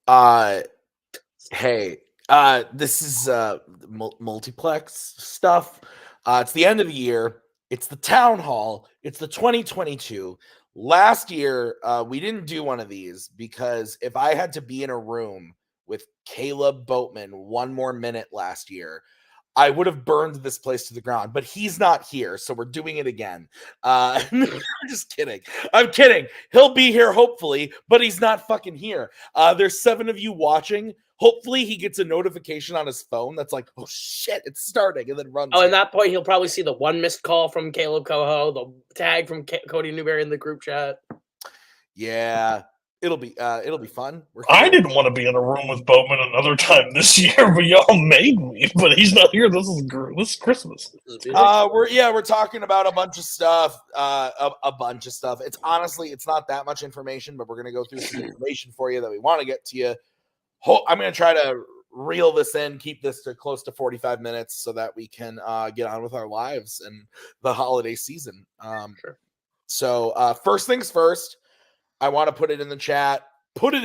Uh, hey, this is multiplex stuff. It's the end of the year. It's the town hall. It's the 2022. Last year, we didn't do one of these because if I had to be in a room with Kaleb Boatman one more minute last year, I would have burned this place to the ground, but he's not here, so we're doing it again. I'm just kidding. I'm kidding. He'll be here hopefully, but he's not fucking here. There's 7 of you watching. Hopefully he gets a notification on his phone that's like, oh shit, it's starting, and then runs. Oh, at that point, he'll probably see the 1 missed call from Kaleb Koho, the tag from Cody Newberry in the group chat. Yeah. It'll be fun. I didn't want to be in a room with Boatman another time this year, but y'all made me. But he's not here. This is Christmas. We're talking about a bunch of stuff. A bunch of stuff. It's honestly, it's not that much information, but we're gonna go through some information for you that we want to get to you. I'm gonna try to reel this in, keep this to close to 45 minutes so that we can get on with our lives and the holiday season. Sure. So first things first. I want to put it in the chat. Because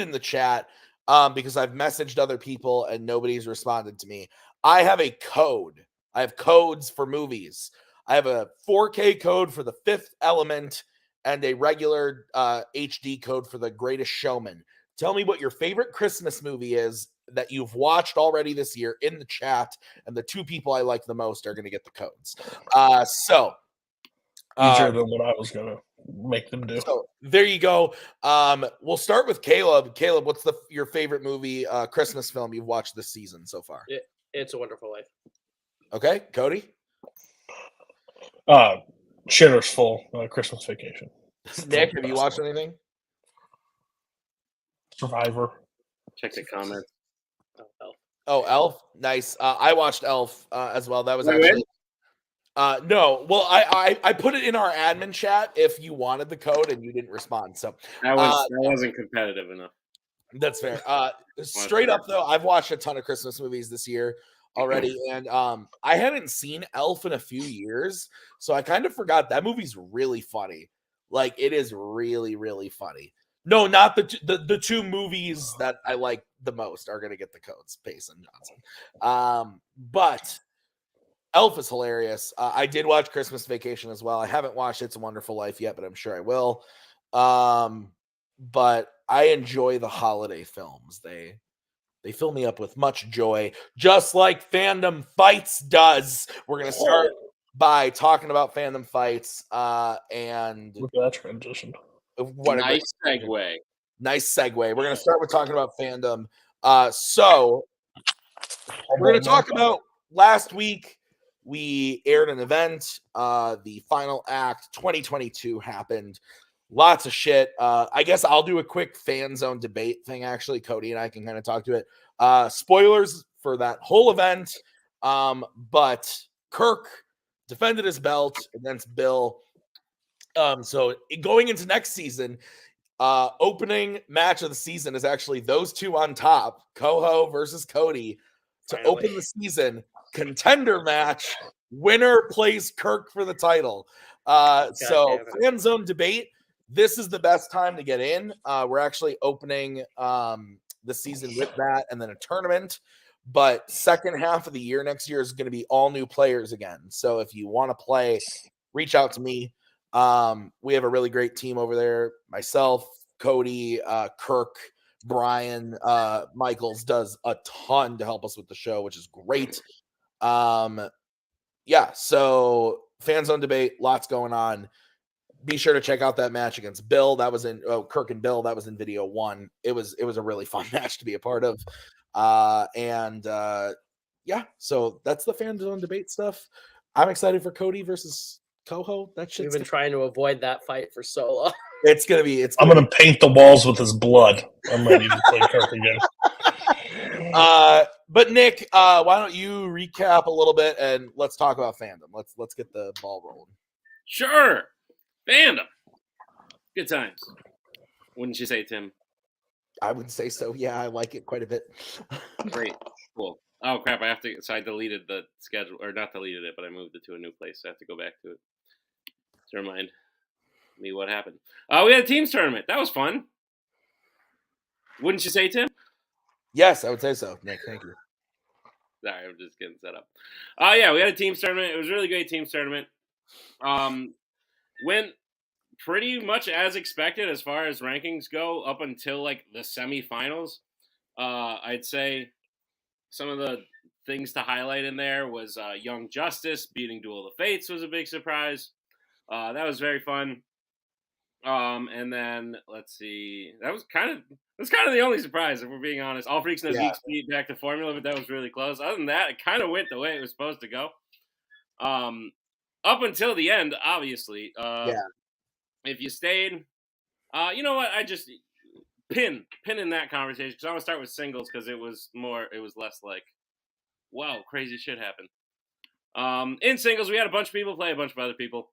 I've messaged other people and nobody's responded to me. I have a code. I have codes for movies. I have a 4K code for The Fifth Element and a regular HD code for The Greatest Showman. Tell me what your favorite Christmas movie is that you've watched already this year in the chat, and the 2 people I like the most are going to get the codes. Easier than what I was going to make them do. So there you go. We'll start with Kaleb. Kaleb, what's your favorite movie, Christmas film you've watched this season so far? It's a Wonderful Life. Okay, Cody. Shitter's Full, Christmas Vacation. Nick, have you watched anything? Survivor. Check the comments. Elf. Oh, Elf. Nice. I watched Elf as well. That was actually. No. Well, I put it in our admin chat if you wanted the code and you didn't respond. So that wasn't competitive enough. That's fair. Straight up though, I've watched a ton of Christmas movies this year already, and I hadn't seen Elf in a few years, so I kind of forgot that movie's really funny. Like, it is really, really funny. No, not the 2 movies that I like the most are gonna get the codes, Pace and Johnson. But Elf is hilarious. I did watch Christmas Vacation as well. I haven't watched It's a Wonderful Life yet, but I'm sure I will. But I enjoy the holiday films. They fill me up with much joy, just like Fandom Fights does. We're gonna start by talking about Fandom Fights. And look at that transition. Nice segue. We're gonna start with talking about Fandom. So we're gonna talk about last week. We aired an event. The final act 2022 happened. Lots of shit. I guess I'll do a quick fan zone debate thing. Actually, Cody and I can kind of talk to it. Spoilers for that whole event. But Kirk defended his belt against Bill. So going into next season, opening match of the season is actually those 2 on top, Koho versus Cody, to open the season. Contender match. Winner plays Kirk for the title. So fan zone debate. This is the best time to get in. We're actually opening the season with that and then a tournament. But second half of the year next year is going to be all new players again. So if you want to play, reach out to me. We have a really great team over there. Myself, Cody, Kirk, Brian, Michaels does a ton to help us with the show, which is great. So fan zone debate, lots going on. Be sure to check out that match against Bill. That was in Kirk and Bill. That was in video 1. It was a really fun match to be a part of. So that's the fan zone debate stuff. I'm excited for Cody versus Koho. That shit's We've been trying to avoid that fight for so long. I'm gonna paint the walls with his blood. I'm ready to play Kirk again. But Nick, why don't you recap a little bit and let's talk about Fandom. Let's get the ball rolling. Sure. Fandom. Good times. Wouldn't you say, Tim? I would say so. Yeah, I like it quite a bit. Great. Cool. Oh, crap. I deleted the schedule, or not deleted it, but I moved it to a new place. So I have to go back to it. So remind me what happened. We had a teams tournament. That was fun. Wouldn't you say, Tim? Yes, I would say so, Nick. Thank you. Sorry, I'm just getting set up. Yeah, we had a teams tournament. It was a really great teams tournament. Went pretty much as expected as far as rankings go up until like the semifinals. I'd say some of the things to highlight in there was Young Justice beating Duel of the Fates was a big surprise. That was very fun. And then let's see, that's kind of the only surprise if we're being honest. All Freaks No Geeks beat back to Formula, but that was really close. Other than that, it kind of went the way it was supposed to go. Up until the end, obviously. If you stayed, you know what? I just pin in that conversation because I want to start with singles because it was less like, wow, crazy shit happened. In singles, we had a bunch of people play a bunch of other people.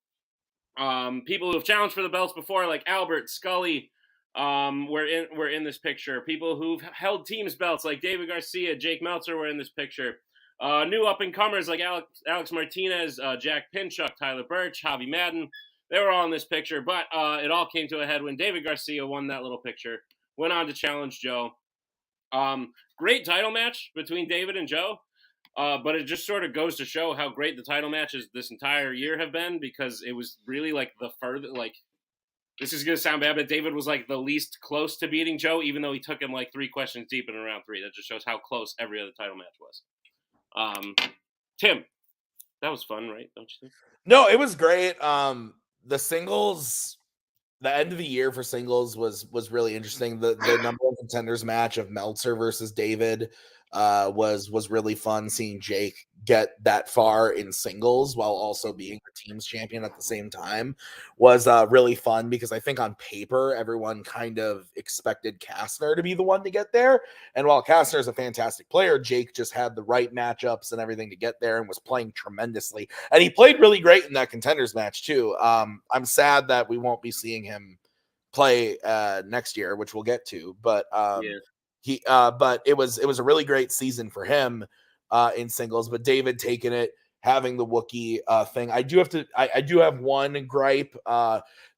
People who have challenged for the belts before, like Albert, Scully, were in this picture. People who've held teams belts, like David Garcia, Jake Meltzer, were in this picture. New up-and-comers like Alex Martinez, Jack Pinchuk, Tyler Birch, Javi Madden. They were all in this picture, but it all came to a head when David Garcia won that little picture, went on to challenge Joe. Great title match between David and Joe. But it just sort of goes to show how great the title matches this entire year have been because it was really like the further, like, this is going to sound bad, but David was like the least close to beating Joe, even though he took him like 3 questions deep in round 3. That just shows how close every other title match was. Tim, that was fun, right? Don't you think? No, it was great. The singles, the end of the year for singles was really interesting. The number one contenders match of Meltzer versus David was really fun. Seeing Jake get that far in singles while also being the team's champion at the same time was really fun because I think on paper everyone kind of expected Kastner to be the one to get there, and while Kastner is a fantastic player, Jake just had the right matchups and everything to get there and was playing tremendously, and he played really great in that contenders match too. I'm sad that we won't be seeing him play next year, which we'll get to, but but it was a really great season for him in singles. But David taking it, having the Wookiee thing. I do have one gripe.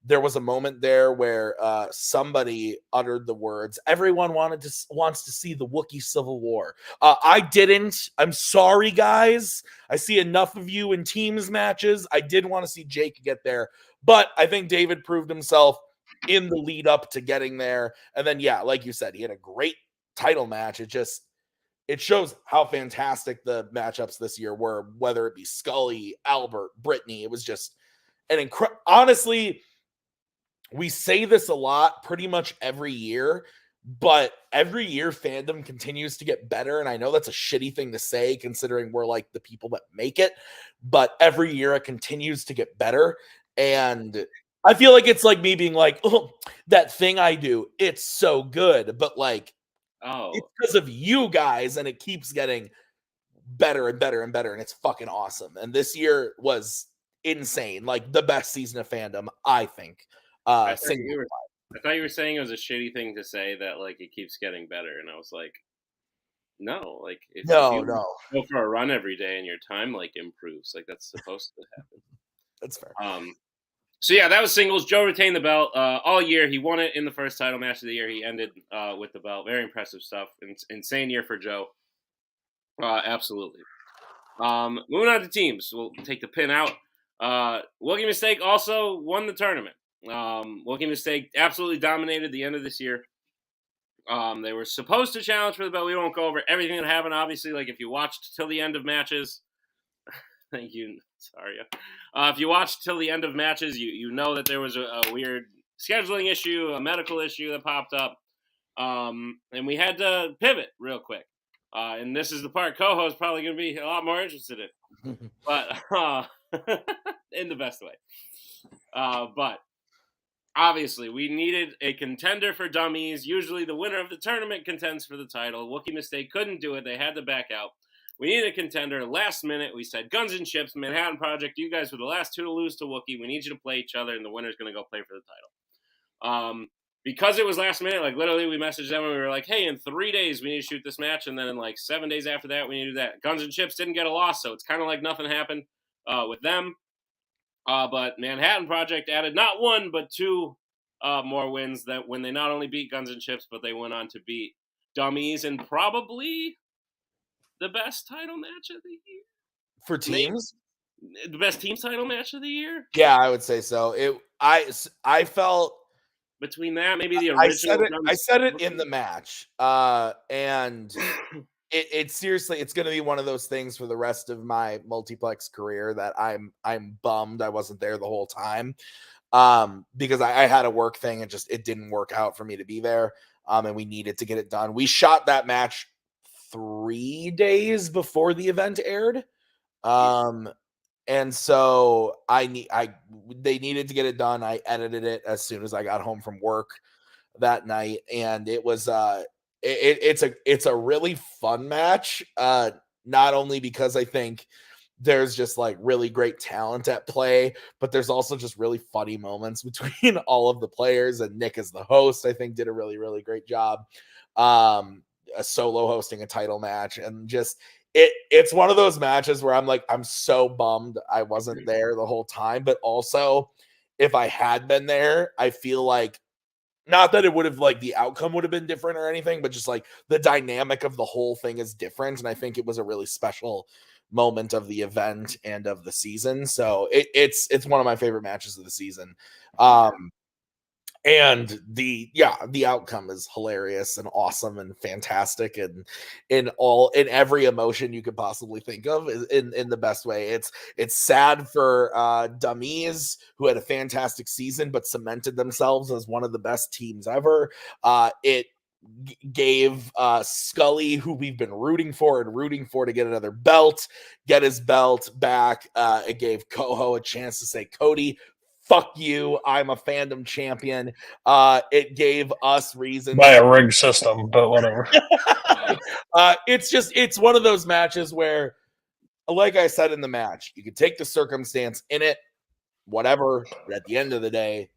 There was a moment there where somebody uttered the words, "Everyone wants to see the Wookiee Civil War." I didn't. I'm sorry, guys. I see enough of you in teams matches. I did want to see Jake get there, but I think David proved himself in the lead up to getting there. And then, yeah, like you said, he had a great title match. It shows how fantastic the matchups this year were, whether it be Scully, Albert, Brittany. It was just an honestly, we say this a lot pretty much every year, but every year fandom continues to get better. And I know that's a shitty thing to say considering we're like the people that make it, but every year it continues to get better. And I feel like it's like me being like, oh, that thing I do, it's so good. But like, it's because of you guys, and it keeps getting better and better and better, and it's fucking awesome. And this year was insane, like the best season of fandom, I think. I thought you were saying it was a shitty thing to say that like it keeps getting better, and I was like, no, like if you go for a run every day and your time like improves, like that's supposed to happen. That's fair. So yeah, that was singles. Joe retained the belt all year. He won it in the first title match of the year. He ended with the belt. Very impressive stuff. Insane year for Joe. Absolutely. Moving on to teams. We'll take the pin out. Wookiee Mistake also won the tournament. Wookiee Mistake absolutely dominated the end of this year. They were supposed to challenge for the belt. We won't go over everything that happened, obviously. Like if you watched till the end of matches, thank you. Sorry. If you watched till the end of matches, you know that there was a weird scheduling issue, a medical issue that popped up, and we had to pivot real quick. And this is the part Koho is probably going to be a lot more interested in, but in the best way. But obviously, we needed a contender for dummies. Usually, the winner of the tournament contends for the title. Wookiee Mistake couldn't do it; they had to back out. We needed a contender. Last minute, we said, Guns and Chips, Manhattan Project, you guys were the last 2 to lose to Wookiee. We need you to play each other, and the winner's going to go play for the title. Because it was last minute, like literally we messaged them and we were like, hey, in 3 days, we need to shoot this match. And then in like 7 days after that, we need to do that. Guns and Chips didn't get a loss, so it's kind of like nothing happened with them. But Manhattan Project added not 1, but 2 more wins that when they not only beat Guns and Chips, but they went on to beat dummies and probably the best title match of the year. For teams? The best team title match of the year? Yeah, I would say so. I felt between that, maybe the original. I said it in the match. And it seriously, it's going to be one of those things for the rest of my multiplex career that I'm bummed I wasn't there the whole time. Because I had a work thing and it didn't work out for me to be there. And we needed to get it done. We shot that match 3 days before the event aired. And so they needed to get it done. I edited it as soon as I got home from work that night. And it was, it's a really fun match. Not only because I think there's just like really great talent at play, but there's also just really funny moments between all of the players, and Nick as the host, I think did a really, really great job. A solo hosting a title match, and just it's one of those matches where I'm like, I'm so bummed I wasn't there the whole time, but also if I had been there, I feel like not that it would have like the outcome would have been different or anything, but just like the dynamic of the whole thing is different. And I think it was a really special moment of the event and of the season. So it's one of my favorite matches of the season. And the outcome is hilarious and awesome and fantastic, and in every emotion you could possibly think of in the best way. It's sad for Dummies, who had a fantastic season but cemented themselves as one of the best teams ever. It gave Scully, who we've been rooting for to get another belt, get his belt back. It gave Koho a chance to say, Cody, fuck you, I'm a fandom champion. It gave us reason by a rigged system, but whatever. It's one of those matches where, like I said in the match, you could take the circumstance in it, whatever, but at the end of the day,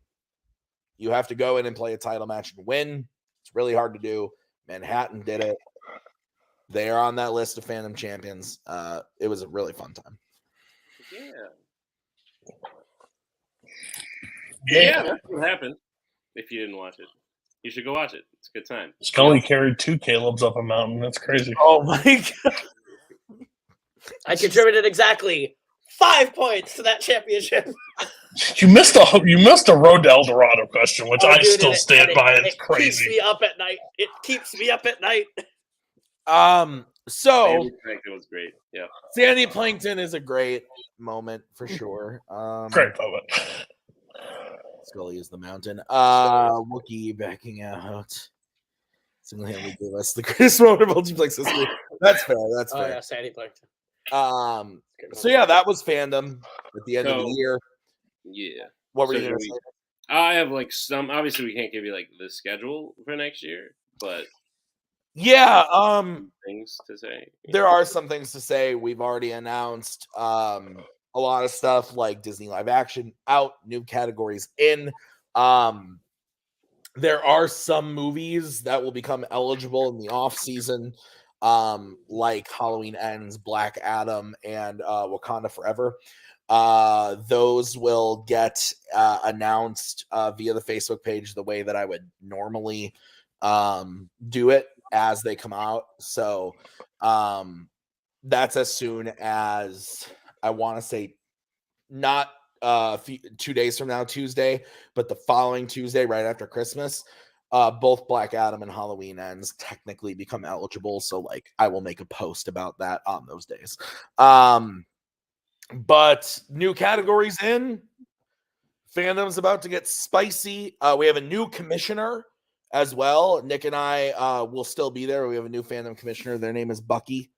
you have to go in and play a title match and win. It's really hard to do. Manhattan did it. They are on that list of fandom champions. It was a really fun time. Yeah, that's what happened. If you didn't watch it, you should go watch it. It's a good time. Scully carried 2 Kalebs up a mountain. That's crazy. Oh my god! I contributed exactly 5 points to that championship. You missed a Road to El Dorado question, which I still stand by. It's crazy. Keeps me up at night. It keeps me up at night. So Sandy Plankton was great. Yeah, Sandy Plankton is a great moment for sure. Great moment. Scully is the mountain. Wookiee backing out. Single-handedly gave us the greatest moment of multiplex history. That's fair. That's fair. Oh yeah, Sandy Plankton. So yeah, that was fandom at the end of the year. Yeah. What were you going to say? I have like some. Obviously, we can't give you like the schedule for next year, but yeah, things to say. There are some things to say. We've already announced a lot of stuff like Disney live action out, new categories in. There are some movies that will become eligible in the off season, like Halloween Ends, Black Adam, and Wakanda Forever. Those will get announced via the Facebook page the way that I would normally do it as they come out. So that's as soon as, I want to say, not 2 days from now, Tuesday, but the following Tuesday, right after Christmas, both Black Adam and Halloween Ends technically become eligible. So like I will make a post about that on those days. But new categories in. Fandom's about to get spicy. We have a new commissioner as well. Nick and I will still be there. We have a new fandom commissioner. Their name is Bucky.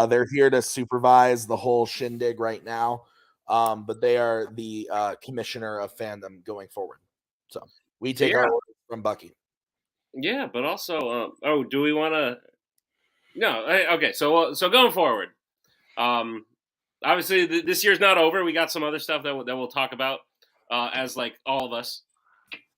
They're here to supervise the whole shindig right now. But they are the commissioner of fandom going forward. So we take our orders from Bucky. Yeah, but also, do we want to? No, okay. So going forward, obviously this year's not over. We got some other stuff that we'll talk about as like all of us.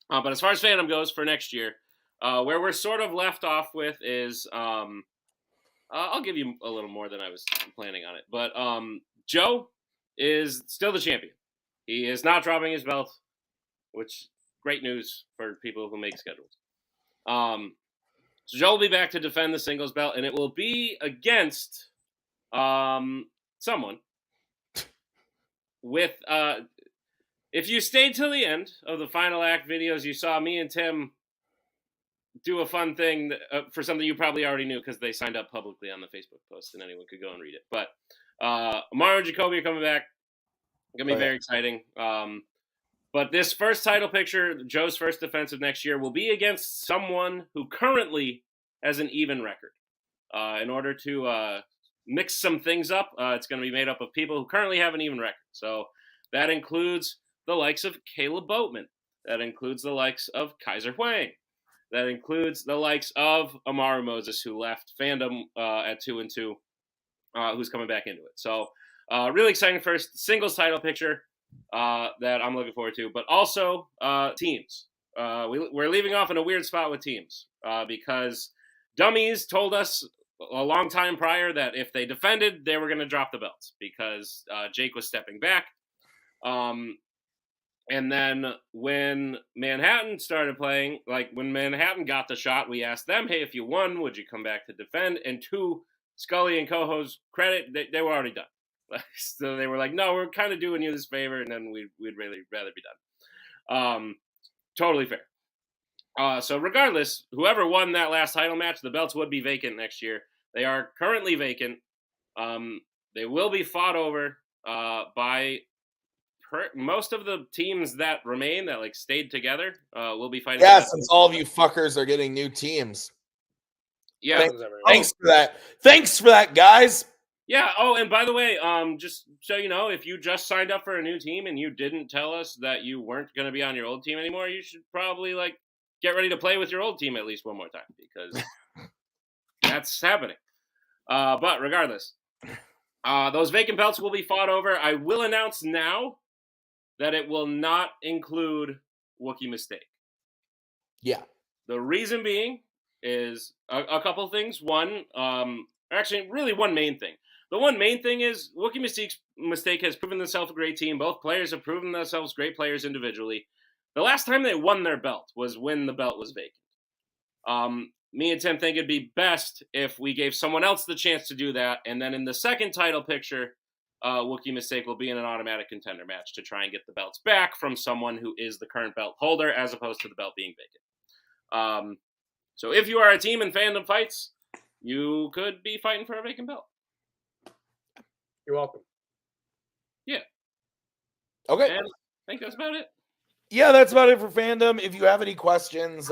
But as far as fandom goes for next year, where we're sort of left off with is, I'll give you a little more than I was planning on it. But Joe is still the champion. He is not dropping his belt, which great news for people who make schedules. So Joe will be back to defend the singles belt, and it will be against someone with if you stayed till the end of the Final Act videos, you saw me and Tim do a fun thing for something you probably already knew because they signed up publicly on the Facebook post and anyone could go and read it. But Amaru and Jacoby are coming back. Going to be very exciting. But this first title picture, Joe's first defense of next year, will be against someone who currently has an even record. In order to mix some things up, it's going to be made up of people who currently have an even record. So that includes the likes of Kaleb Boatman. That includes the likes of Kaiser Huang. That includes the likes of Amaru Moses, who left Fandom at 2-2, who's coming back into it. So really exciting first singles title picture that I'm looking forward to. But also teams. We're leaving off in a weird spot with teams because Dummies told us a long time prior that if they defended, they were going to drop the belts because Jake was stepping back. And then when Manhattan started playing, like when Manhattan got the shot, we asked them, hey, if you won, would you come back to defend? And to Scully and Koho's credit, they were already done. So they were like, no, we're kind of doing you this favor, and then we'd really rather be done. Totally fair. So regardless, whoever won that last title match, the belts would be vacant next year. They are currently vacant. They will be fought over by most of the teams that remain that like stayed together will be fighting. Yeah, since all of you fuckers are getting new teams. Yeah. Thanks for that. Thanks for that, guys. Yeah. Oh, and by the way, just so you know, if you just signed up for a new team and you didn't tell us that you weren't going to be on your old team anymore, you should probably like get ready to play with your old team at least one more time because that's happening. But regardless, those vacant belts will be fought over. I will announce now that it will not include Wookiee Mistake. Yeah. The reason being is a couple things. One, actually, really one main thing. The one main thing is Wookiee Mistake has proven themselves a great team. Both players have proven themselves great players individually. The last time they won their belt was when the belt was vacant. Me and Tim think it'd be best if we gave someone else the chance to do that, and then in the second title picture, Wookiee Mistake will be in an automatic contender match to try and get the belts back from someone who is the current belt holder as opposed to the belt being vacant. So if you are a team in Fandom Fights, you could be fighting for a vacant belt. You're welcome. Yeah. Okay. And I think that's about it. Yeah, that's about it for Fandom. If you have any questions,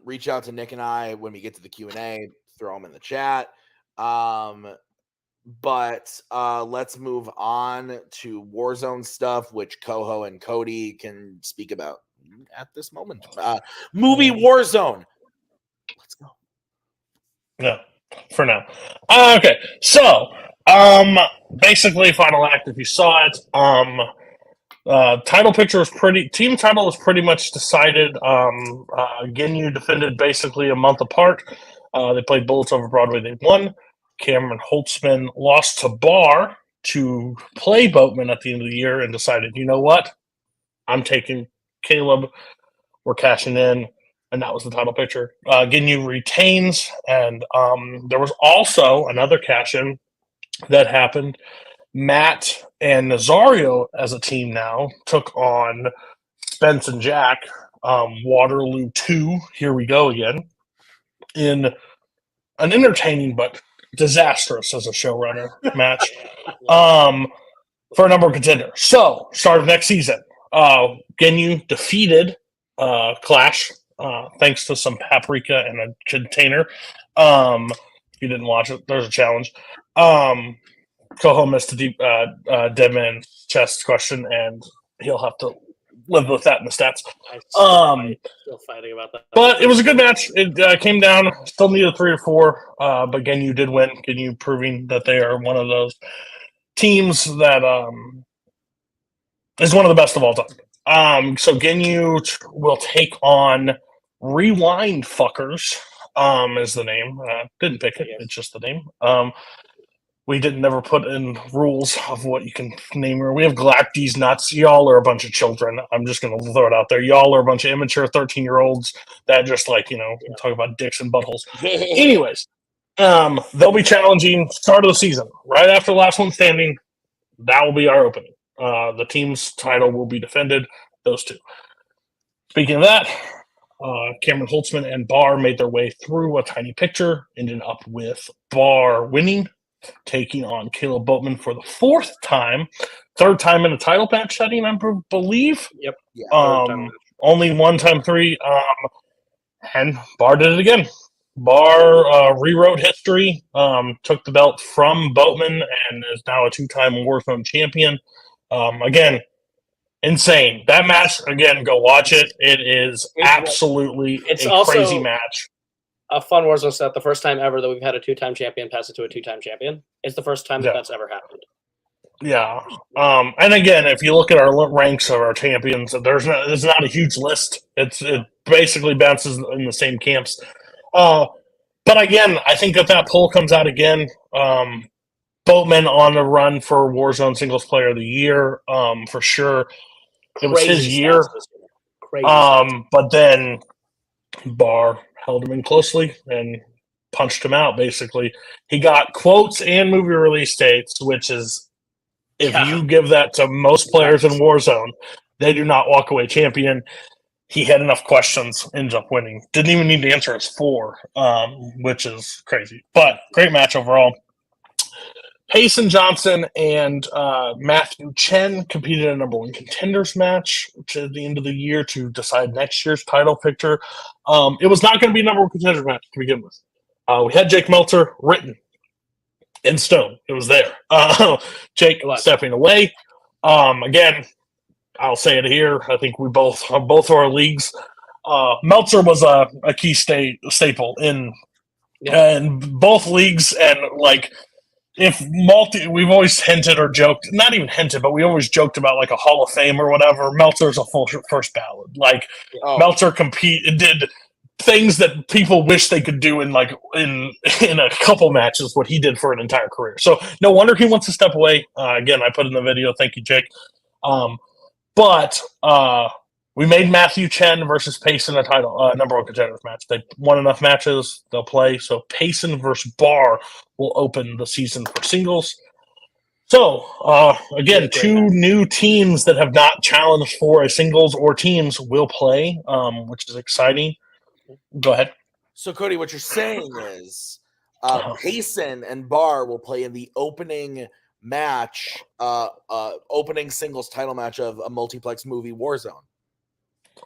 reach out to Nick and I when we get to the Q&A. Throw them in the chat. But let's move on to Warzone stuff, which Koho and Cody can speak about at this moment. Movie Warzone. Let's go. No, for now. Okay, so basically, Final Act. If you saw it, title picture was team title was pretty much decided. Ginyu defended basically a month apart. They played Bullets Over Broadway. They won. Cameron Holtzman lost to Barr to play Boatman at the end of the year and decided, you know what? I'm taking Kaleb. We're cashing in. And that was the title picture. Ginyu retains. And there was also another cash-in that happened. Matt and Nazario as a team now took on Spence and Jack. Waterloo 2, here we go again, in an entertaining but disastrous as a showrunner match for a number of contenders. So, start of next season, Ginyu defeated Clash thanks to some paprika and a container. If you didn't watch it, there's a challenge. Koho missed a deep dead man chest question, and he'll have to live with that in the stats. Still fighting about that. But it was a good match. It came down. Still needed 3 or 4, but Ginyu did win. Ginyu proving that they are one of those teams that is one of the best of all time. So Ginyu will take on Rewind Fuckers, is the name. Didn't pick it. It's just the name. we didn't never put in rules of what you can name her. We have Galactes nuts. Y'all are a bunch of children. I'm just going to throw it out there. Y'all are a bunch of immature 13-year-olds that just talk about dicks and buttholes. Anyways, they'll be challenging start of the season. Right after the last one standing, that will be our opening. The team's title will be defended, those two. Speaking of that, Cameron Holtzman and Barr made their way through a tiny picture, ended up with Barr winning, taking on Kaleb Boatman for the fourth time, third time in a title match setting, I believe. Yep. Yeah. Only one time three, and Barr did it again. Barr rewrote history, took the belt from Boatman, and is now a two-time Warzone champion. Again, insane. That match, again, go watch it. It is absolutely a crazy match. A fun Warzone set. The first time ever that we've had a two-time champion pass it to a two-time champion. It's the first time that's ever happened. Yeah. And again, if you look at our ranks of our champions, there's not a huge list. It basically bounces in the same camps. But again, I think if that poll comes out again, Boatman on the run for Warzone Singles Player of the Year, for sure. It was his year. But then Barr held him in closely and punched him out, basically. He got quotes and movie release dates, which is, if you give that to most players in Warzone, they do not walk away champion. He had enough questions, ends up winning. Didn't even need to answer his 4, which is crazy. But great match overall. Payson Johnson and Matthew Chen competed in a number 1 contenders match to the end of the year to decide next year's title picture. It was not going to be a number 1 contenders match to begin with. We had Jake Meltzer written in stone. It was there. Jake stepping away. Again, I'll say it here. I think we both our leagues. Meltzer was a key staple in both leagues, and we've always hinted or joked, not even hinted, but we always joked about like a Hall of Fame or whatever. Meltzer's a full first ballot. Meltzer did things that people wish they could do in a couple matches, what he did for an entire career. So no wonder he wants to step away. Again, I put in the video. Thank you, Jake. But we made Matthew Chen versus Payson a title number 1 contenders match. They won enough matches, they'll play. So Payson versus Barr will open the season for singles. So again, 2 new teams that have not challenged for a singles or teams will play, which is exciting. Go ahead. So Cody, what you're saying is Payson and Barr will play in the opening match, opening singles title match of a multiplex movie Warzone.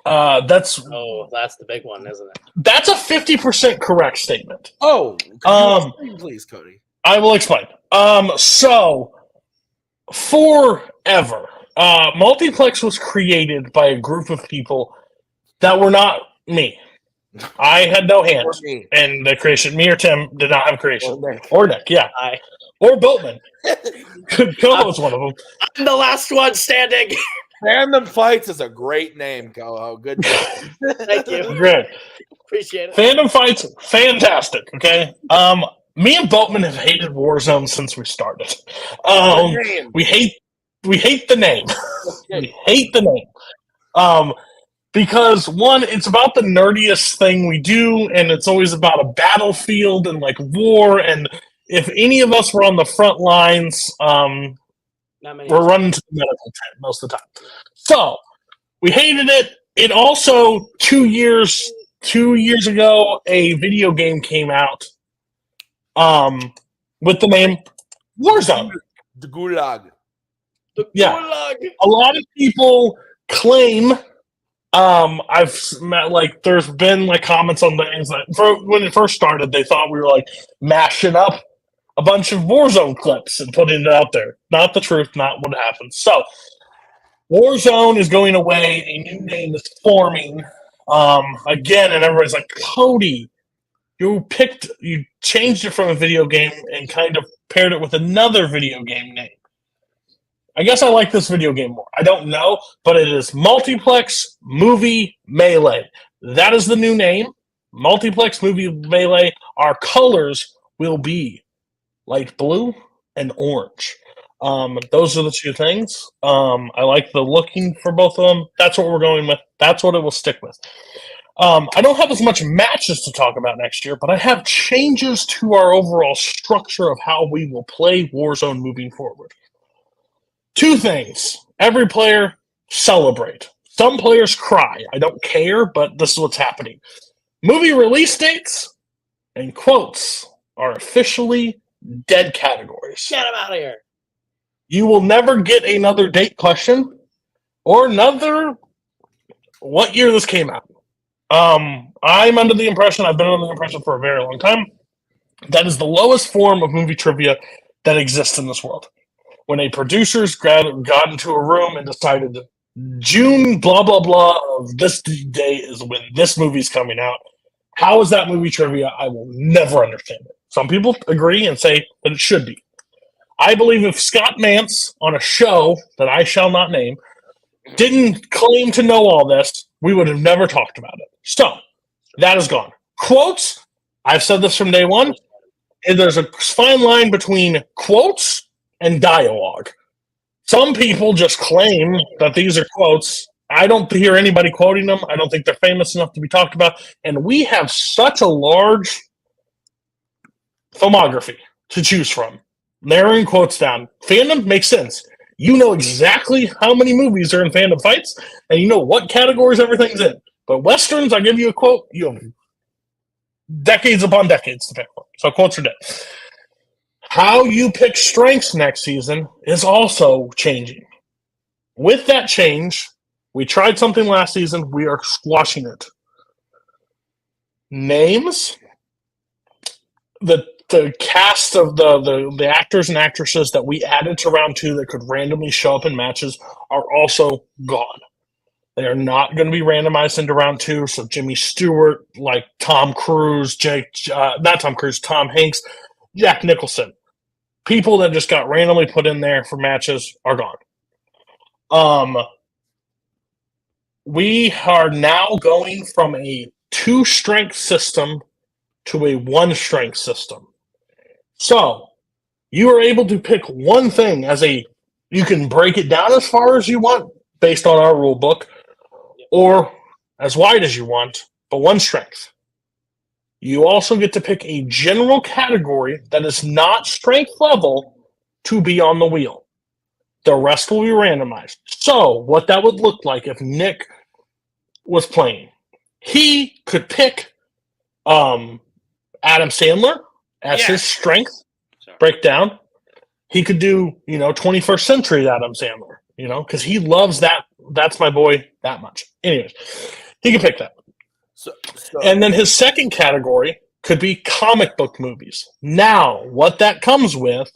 That's the big one, isn't it? That's a 50% correct statement. Oh, explain, please, Cody. I will explain. So forever, Multiplex was created by a group of people that were not me. I had no hands in the creation. Me or Tim did not have creation. Or Nick, yeah. Or Boatman. Koho was one of them. I'm the last one standing. Fandom Fights is a great name, Koho. Good job. Thank you. Great. Appreciate it. Fandom Fights, fantastic. Okay. Me and Boatman have hated Warzone since we started. We hate the name. We hate the name. Because one, it's about the nerdiest thing we do, and it's always about a battlefield and war. And if any of us were on the front lines, we're running to the medical tent most of the time. So we hated it. It also 2 years ago, a video game came out with the name Warzone. The Gulag. Yeah. A lot of people claim. I've met there's been comments on things when it first started, they thought we were mashing up a bunch of Warzone clips and putting it out there. Not the truth, not what happened. So Warzone is going away, a new name is forming. Again, and everybody's like, Cody, you changed it from a video game and kind of paired it with another video game name. I guess I like this video game more. I don't know, but it is Multiplex Movie Melee. That is the new name. Multiplex Movie Melee. Our colors will be light blue and orange. Those are the two things. I like the looking for both of them. That's what we're going with. That's what it will stick with. I don't have as much matches to talk about next year, but I have changes to our overall structure of how we will play Warzone moving forward. Two things. Every player, celebrate. Some players cry. I don't care, but this is what's happening. Movie release dates and quotes are officially dead categories. Get him out of here. You will never get another date question or another what year this came out. I'm under the impression, I've been under the impression for a very long time, that is the lowest form of movie trivia that exists in this world. When a producer's got into a room and decided June blah blah blah of this day is when this movie's coming out. How is that movie trivia? I will never understand it. Some people agree and say that it should be. I believe if Scott Mance on a show that I shall not name didn't claim to know all this, we would have never talked about it. So that is gone. Quotes, I've said this from day one, and there's a fine line between quotes and dialogue. Some people just claim that these are quotes. I don't hear anybody quoting them. I don't think they're famous enough to be talked about. And we have such a large filmography to choose from. Narrowing quotes down. Fandom makes sense. You know exactly how many movies are in fandom fights, and you know what categories everything's in. But Westerns, I give you a quote, you have decades upon decades to pick from. So quotes are dead. How you pick strengths next season is also changing. With that change, we tried something last season. We are squashing it. Names, the cast of the actors and actresses that we added to round 2 that could randomly show up in matches are also gone. They are not going to be randomized into round 2. So Jimmy Stewart, like Tom Cruise, Tom Hanks, Jack Nicholson. People that just got randomly put in there for matches are gone. We are now going from a 2-strength system to a 1-strength system. So you are able to pick one thing you can break it down as far as you want based on our rule book, or as wide as you want, but 1 strength. You also get to pick a general category that is not strength level to be on the wheel. The rest will be randomized. So what that would look like if Nick was playing, he could pick Adam Sandler as his strength breakdown. He could do 21st century Adam Sandler, because he loves that. That's my boy that much. Anyways, he can pick that. And then his second category could be comic book movies. Now, what that comes with,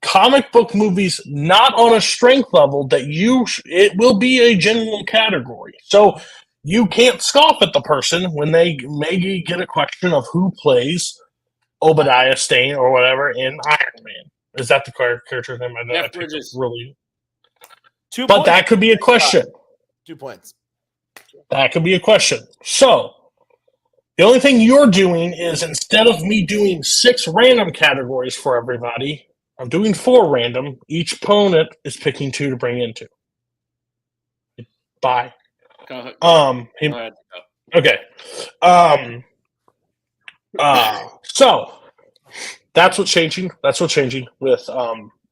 comic book movies not on a strength level it will be a general category. So you can't scoff at the person when they maybe get a question of who plays Obadiah Stane or whatever in Iron Man. Is that the character's name? Jeff Bridges. Really. 2 But points. that could be a question. 2 points. That could be a question. So the only thing you're doing is, instead of me doing 6 random categories for everybody, I'm doing 4 random. Each opponent is picking 2 to bring into. Bye. Go ahead. Okay. So that's what's changing. That's what's changing with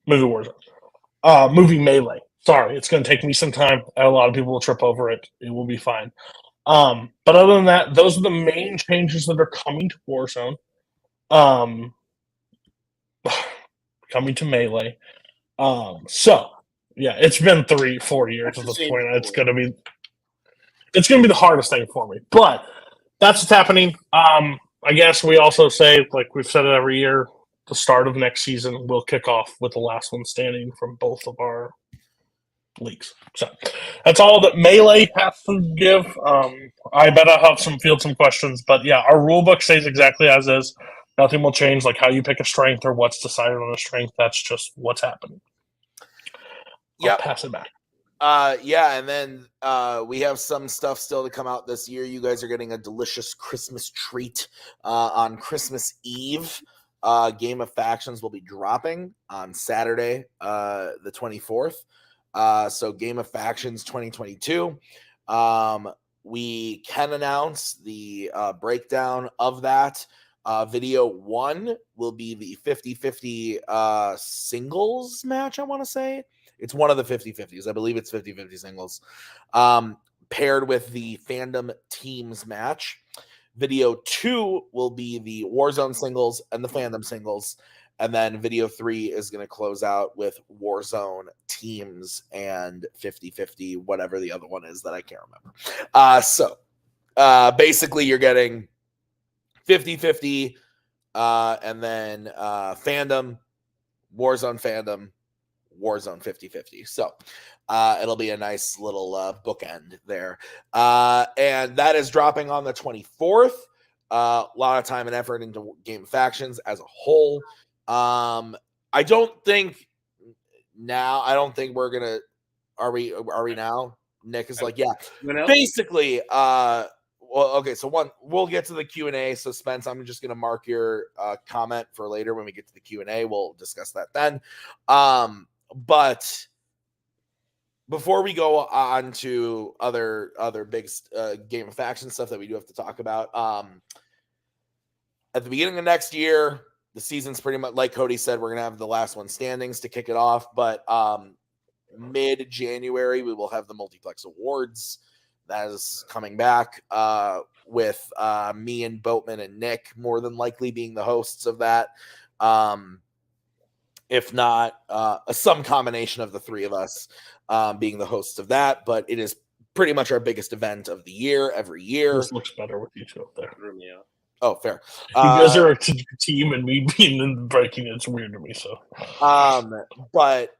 Movie Warzone. Movie Melee. Sorry, it's going to take me some time. A lot of people will trip over it. It will be fine. But other than that, those are the main changes that are coming to Warzone. Coming to Melee. So yeah, it's been 3-4 years at this point. It's gonna be the hardest thing for me. But that's what's happening. I guess we also say, like we've said it every year, the start of next season will kick off with the last one standing from both of our leagues. So that's all that Melee has to give. I bet I'll have field some questions, but yeah, our rule book stays exactly as is. Nothing will change, like how you pick a strength or what's decided on a strength. That's just what's happening. I'll pass it back. And then we have some stuff still to come out this year. You guys are getting a delicious Christmas treat on Christmas Eve. Game of Factions will be dropping on Saturday, the 24th. So Game of Factions 2022. We can announce the breakdown of that. Video 1 will be the 50-50 singles match, I want to say. It's one of the 50-50s. I believe it's 50-50 singles. Paired with the Fandom Teams match. Video 2 will be the Warzone singles and the Fandom singles. And then video 3 is going to close out with Warzone Teams and 50-50, whatever the other one is that I can't remember. So basically you're getting 50-50 and then Fandom, Warzone Fandom, Warzone 50-50. So it'll be a nice little bookend there. And that is dropping on the 24th. A lot of time and effort into Game of Factions as a whole. I don't think we're gonna. Are we now? Nick is like, yeah. Basically, well, okay. So we'll get to the Q&A. So Spence, I'm just gonna mark your comment for later when we get to the Q&A. We'll discuss that then. But before we go on to other big Game of Factions stuff that we do have to talk about, at the beginning of next year, the season's pretty much like Cody said, we're gonna have the last one standings to kick it off. But mid-January, we will have the Multiplex Awards. That is coming back with me and Boatman and Nick more than likely being the hosts of that. If not, some combination of the three of us being the hosts of that. But it is pretty much our biggest event of the year every year. This looks better with you two up there. Yeah. Oh, fair. You guys are a team, and me being in the breaking, it's weird to me. So, but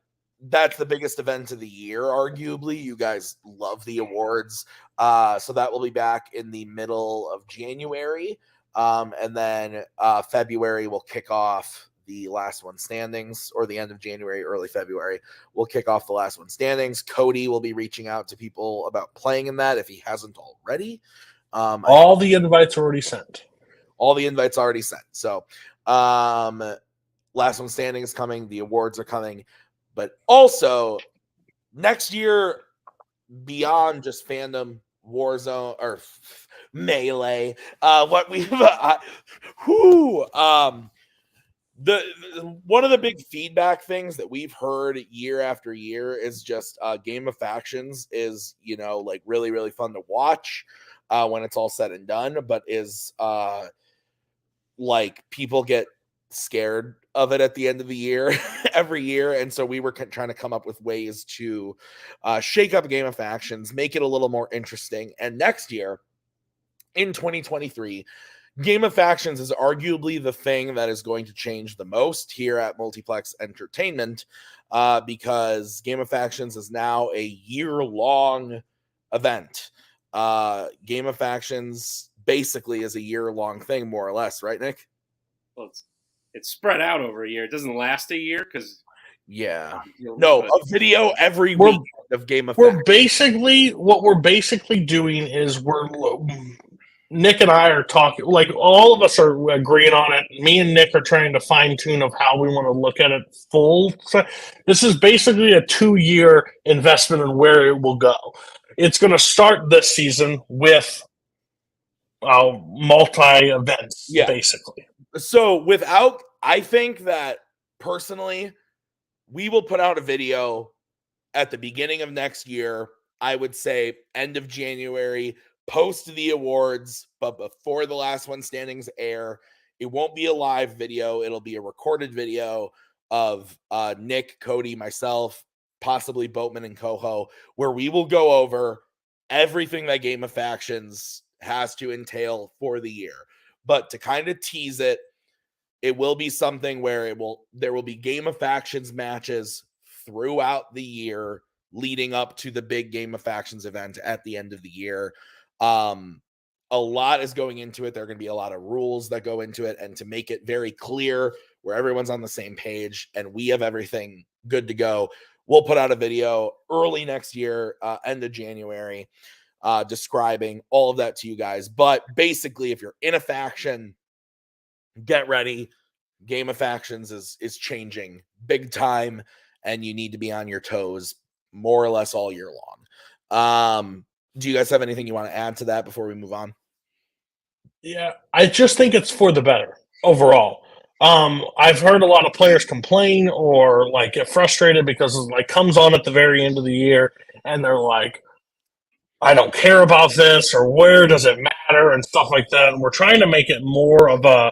that's the biggest event of the year, arguably. You guys love the awards. So that will be back in the middle of January. And then February will kick off the last one standings, or the end of January, early February. We'll kick off the last one standings. Cody will be reaching out to people about playing in that if he hasn't already. All the invites already sent. All the invites already sent. So last one standing is coming. The awards are coming. But also next year, beyond just Fandom, Warzone, or Melee, what we've one of the big feedback things that we've heard year after year is just Game of Factions is, like really, really fun to watch when it's all said and done, but is like people get scared of it at the end of the year every year. And so we were trying to come up with ways to shake up Game of Factions, make it a little more interesting. And next year in 2023, Game of Factions is arguably the thing that is going to change the most here at Multiplex Entertainment, because Game of Factions is now a year-long event. Game of Factions basically is a year-long thing, more or less, right, Nick? Well, it's spread out over a year. It doesn't last a year because a video every week of Game of Factions. What we're basically doing is Nick and I are talking, like all of us are agreeing on it. Me and Nick are trying to fine tune of how we want to look at it full. This is basically a 2-year investment in where it will go. It's going to start this season with multi-events, basically. So I think that personally, we will put out a video at the beginning of next year. I would say end of January, post the awards, but before the last one standings air. It won't be a live video. It'll be a recorded video of Nick, Cody, myself, possibly Boatman and Koho, where we will go over everything that Game of Factions has to entail for the year. But to kind of tease it, it will be something where there will be Game of Factions matches throughout the year leading up to the big Game of Factions event at the end of the year. A lot is going into it. There are going to be a lot of rules that go into it, and to make it very clear where everyone's on the same page and we have everything good to go, we'll put out a video early next year, end of January, describing all of that to you guys. But basically, if you're in a faction, get ready. Game of Factions is changing big time, and you need to be on your toes more or less all year long. Do you guys have anything you want to add to that before we move on? Yeah, I just think it's for the better overall. I've heard a lot of players complain or like get frustrated because it like comes on at the very end of the year and they're like, I don't care about this or where does it matter and stuff like that. And we're trying to make it more of a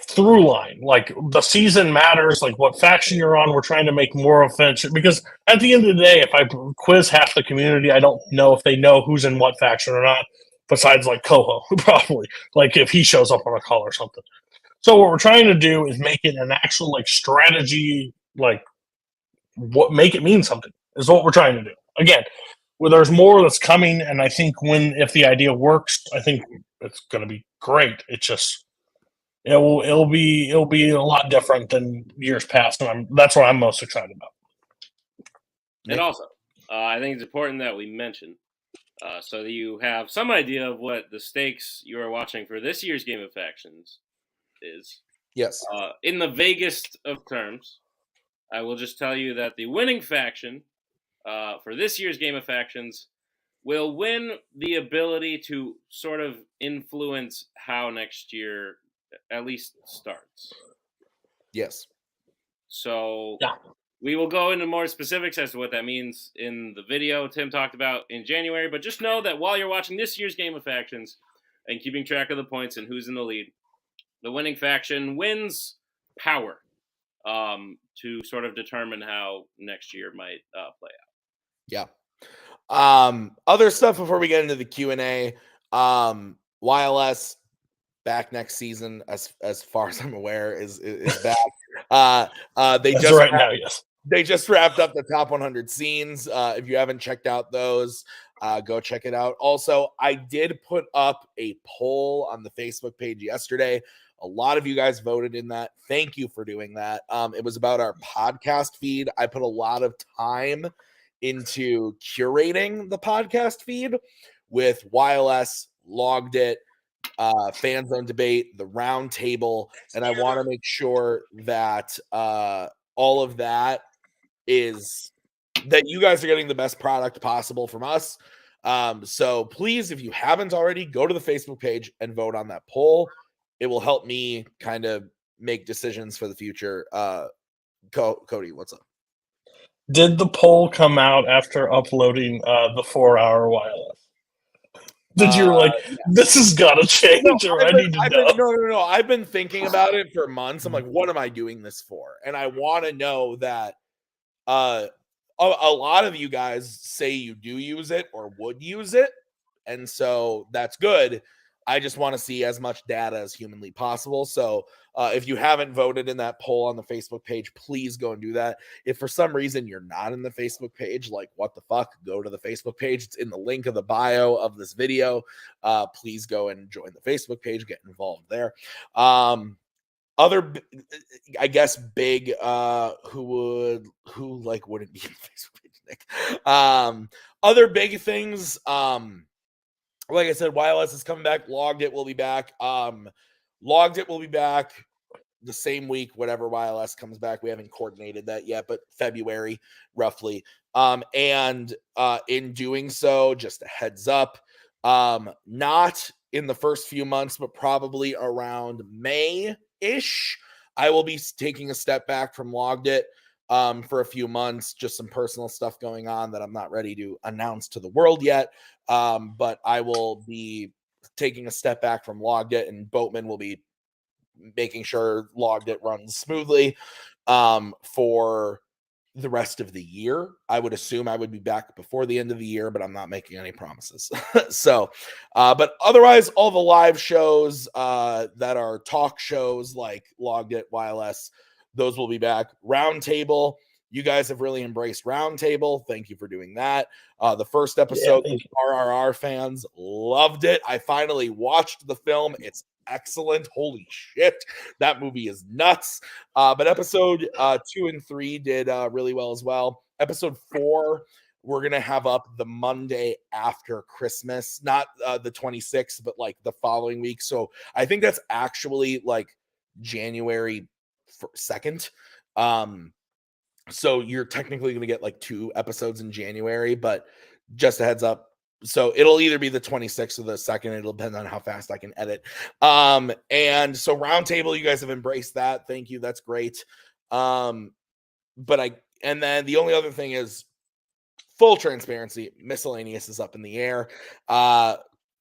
through line. Like the season matters, like what faction you're on. We're trying to make more offensive because at the end of the day, if I quiz half the community, I don't know if they know who's in what faction or not. Besides like Koho, probably like if he shows up on a call or something. So what we're trying to do is make it an actual like strategy, like what make it mean something is what we're trying to do. Again, well, there's more that's coming, and I think if the idea works, I think it's going to be great. It's just it'll be a lot different than years past, and that's what I'm most excited about. And also, I think it's important that we mention so that you have some idea of what the stakes you are watching for this year's Game of Factions is. Yes. In the vaguest of terms, I will just tell you that the winning faction for this year's Game of Factions will win the ability to sort of influence how next year at least starts. Yes. So yeah. We will go into more specifics as to what that means in the video Tim talked about in January, but just know that while you're watching this year's Game of Factions and keeping track of the points and who's in the lead, the winning faction wins power to sort of determine how next year might play out. Yeah. Other stuff before we get into the Q&A. YLS back next season, as far as I'm aware, is back. They just wrapped up the top 100 scenes. If you haven't checked out those, go check it out. Also, I did put up a poll on the Facebook page yesterday. A lot of you guys voted in that. Thank you for doing that. It was about our podcast feed. I put a lot of time into curating the podcast feed with YLS, Logged It, FANZONE debate, the round table, and I want to make sure that all of that is that you guys are getting the best product possible from us. So please, if you haven't already, go to the Facebook page and vote on that poll. It will help me kind of make decisions for the future. Cody, what's up? Did the poll come out after uploading the 4-hour wireless? Did you like, this has got to change, or I need to know? No. I've been thinking about it for months. I'm like, what am I doing this for? And I want to know that a lot of you guys say you do use it or would use it. And so that's good. I just want to see as much data as humanly possible. So if you haven't voted in that poll on the Facebook page, please go and do that. If for some reason you're not in the Facebook page, like what the fuck, go to the Facebook page. It's in the link of the bio of this video. Please go and join the Facebook page, get involved there. Other, I guess, big, who wouldn't be in the Facebook page, Nick? Other big things, like I said, YLS is coming back. Logged It will be back. Logged It will be back the same week, whatever YLS comes back. We haven't coordinated that yet, but February, roughly. And in doing so, just a heads up, not in the first few months, but probably around May-ish, I will be taking a step back from Logged It for a few months. Just some personal stuff going on that I'm not ready to announce to the world yet. But I will be taking a step back from Logged It, and Boatman will be making sure Logged It runs smoothly for the rest of the year. I would assume I would be back before the end of the year, but I'm not making any promises. So, but otherwise, all the live shows that are talk shows like Logged It, YLS, those will be back. Roundtable. You guys have really embraced Roundtable. Thank you for doing that. The first episode, RRR fans loved it. I finally watched the film. It's excellent. Holy shit. That movie is nuts. But episode 2 and 3 did really well as well. Episode 4, we're going to have up the Monday after Christmas, not the 26th, but like the following week. So I think that's actually like January 2nd. So you're technically going to get like 2 episodes in January, but just a heads up. So it'll either be the 26th or the 2nd. It'll depend on how fast I can edit. And so Roundtable, you guys have embraced that. Thank you. That's great. And then the only other thing is full transparency. Miscellaneous is up in the air.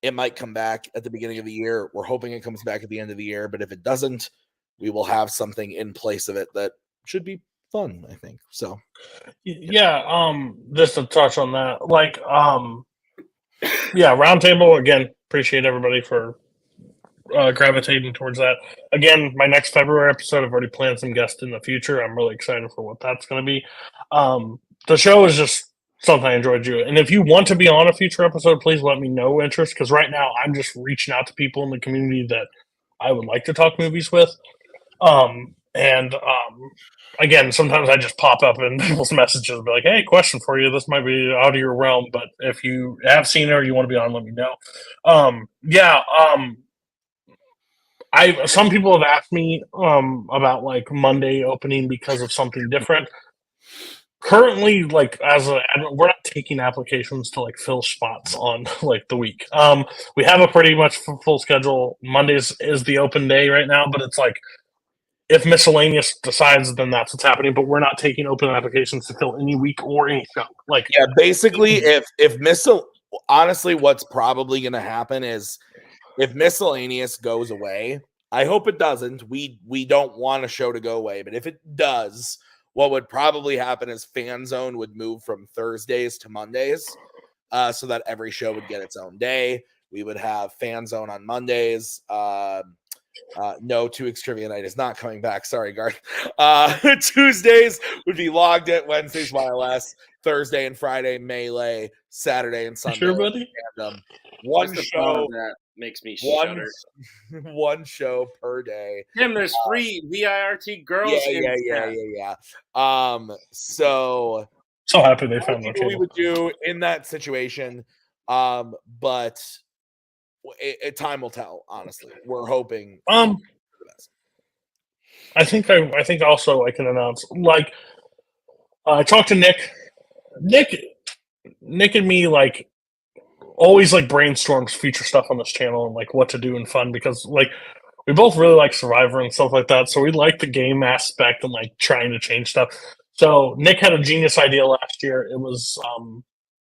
It might come back at the beginning of the year. We're hoping it comes back at the end of the year, but if it doesn't, we will have something in place of it that should be fun, I think. So yeah, just to touch on that, like Roundtable, again, appreciate everybody for gravitating towards that. Again, my next February episode, I've already planned some guests in the future. I'm really excited for what that's going to be. The show is just something I enjoyed doing. And if you want to be on a future episode, please let me know interest, because right now I'm just reaching out to people in the community that I would like to talk movies with. Again, sometimes I just pop up in people's messages and be like, hey, question for you. This might be out of your realm, but if you have seen it or you want to be on, let me know. Some people have asked me about like Monday opening because of something different. Currently, like we're not taking applications to like fill spots on like the week. We have a pretty much full schedule. Mondays is the open day right now, but it's like if Miscellaneous decides, then that's what's happening. But we're not taking open applications to fill any week or any show. Like, yeah, basically, honestly, what's probably going to happen is if Miscellaneous goes away, I hope it doesn't. We don't want a show to go away, but if it does, what would probably happen is FanZone would move from Thursdays to Mondays, so that every show would get its own day. We would have FanZone on Mondays. No, Twohig Trivia Night is not coming back. Sorry, Garth. Tuesdays would be Logged It, Wednesdays YLS, Thursday and Friday Melee, Saturday and Sunday. sure, buddy? One show that makes me shudder. One show per day. Tim, there's free VIRT girls. Yeah. So happy they found what we would do in that situation, but time will tell. Honestly, we're hoping. I think also I can announce, like, I talked to Nick and me, like, always like brainstorms future stuff on this channel and like what to do and fun, because like we both really like Survivor and stuff like that, so we like the game aspect and like trying to change stuff. So Nick had a genius idea last year. It was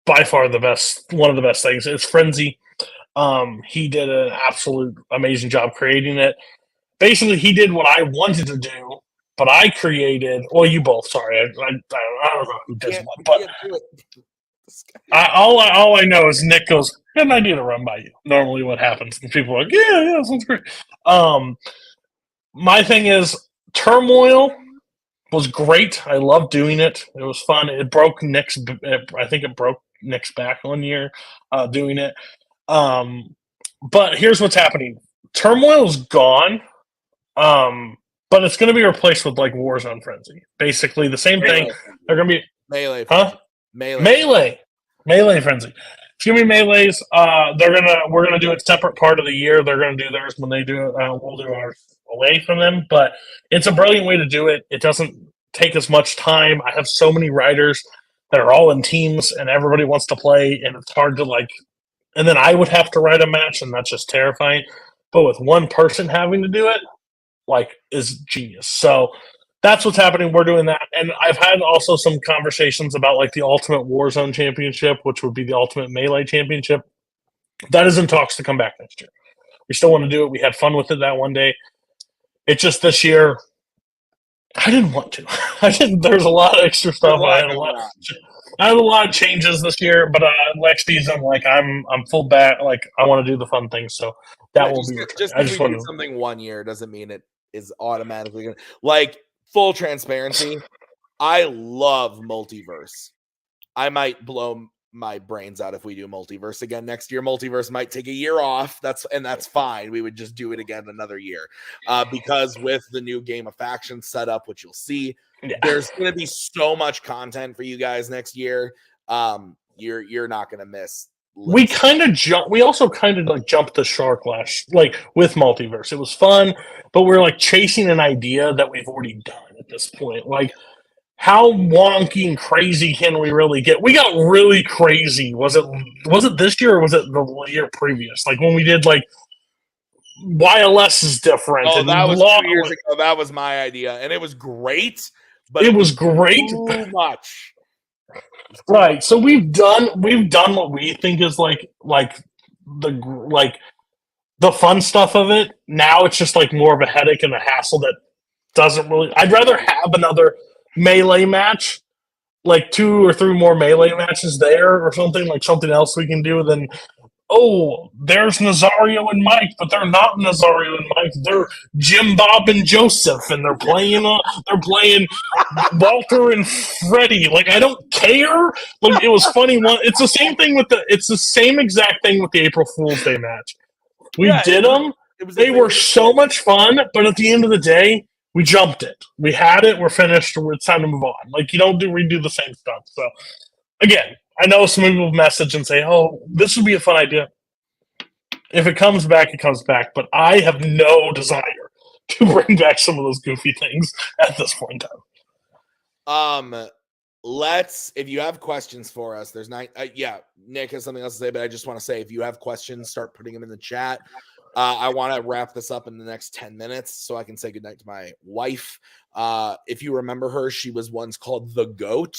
by far one of the best things. It's Frenzy. He did an absolute amazing job creating it. Basically, he did what I wanted to do, but I created. Well, you both. Sorry, I don't know who did what, but all I know is Nick goes, "Got an idea to run by you." Normally, what happens? And people are like, "Yeah, sounds great." My thing is, Turmoil was great. I loved doing it. It was fun. It broke Nick's. I think it broke Nick's back 1 year doing it. But here's what's happening. Turmoil's gone. But it's going to be replaced with like Warzone Frenzy. Basically the same thing. They're going to be Melee. Huh? Melee Frenzy. It's going to be Melees. We're going to do it separate part of the year. They're going to do theirs when they do it. We'll do ours away from them, but it's a brilliant way to do it. It doesn't take as much time. I have so many writers that are all in teams and everybody wants to play, and it's hard to like, and then I would have to write a match, and that's just terrifying. But with one person having to do it, like, is genius. So that's what's happening. We're doing that. And I've had also some conversations about like the Ultimate Warzone Championship, which would be the Ultimate Melee Championship. That is in talks to come back next year. We still want to do it. We had fun with it that one day. It's just this year, I didn't want to. There's a lot of extra stuff. I had a lot of changes this year, but next season, like I'm full back. Like I want to do the fun things, so that will be. Just because we do something 1 year doesn't mean it is automatically gonna. Like, full transparency, I love Multiverse. I might blow my brains out if we do Multiverse again next year. Multiverse might take a year off. That's fine. We would just do it again another year, because with the new Game of Factions setup, which you'll see, there's going to be so much content for you guys next year. You're not going to miss We kind of we also kind of like jumped the shark with Multiverse. It was fun, but we're like chasing an idea that we've already done at this point. Like, how wonky and crazy can we really get? We got really crazy. Was it this year or was it the year previous? Like when we did like YLS is different. Oh, and that was 2 years ago. That was my idea, and it was great. But it was great. Too much. Right. So we've done what we think is like the fun stuff of it. Now it's just like more of a headache and a hassle that doesn't really. I'd rather have another melee match, like 2 or 3 more melee matches there, or something else we can do than. Oh, there's Nazario and Mike, but they're not Nazario and Mike. They're Jim, Bob, and Joseph, and they're playing Walter and Freddie. Like, I don't care. Like, it was funny. It's the same thing it's the same exact thing with the April Fool's Day match. We did them. They were so much fun, but at the end of the day, we jumped it. We had it. We're finished. It's time to move on. Like, you don't redo the same stuff. So, again, I know some people message and say, "Oh, this would be a fun idea." If it comes back, it comes back. But I have no desire to bring back some of those goofy things at this point in time. If you have questions for us, there's not. Nick has something else to say, but I just want to say, if you have questions, start putting them in the chat. I want to wrap this up in the next 10 minutes so I can say goodnight to my wife. If you remember her, she was once called the Goat.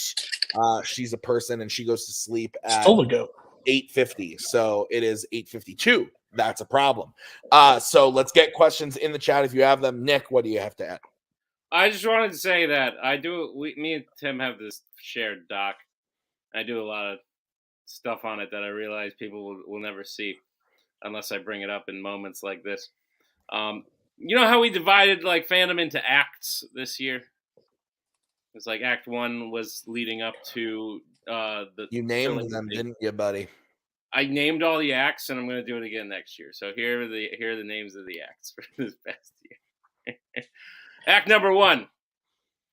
She's a person, and she goes to sleep at Still the Goat. 8:50. So it is 8:52. That's a problem. So let's get questions in the chat if you have them. Nick, what do you have to add? I just wanted to say that me and Tim have this shared doc. I do a lot of stuff on it that I realize people will never see unless I bring it up in moments like this. You know how we divided like fandom into acts this year? It's like Act 1 was leading up to You named them, didn't you, buddy? I named all the acts, and I'm going to do it again next year. So here are the names of the acts for this past year. Act number 1,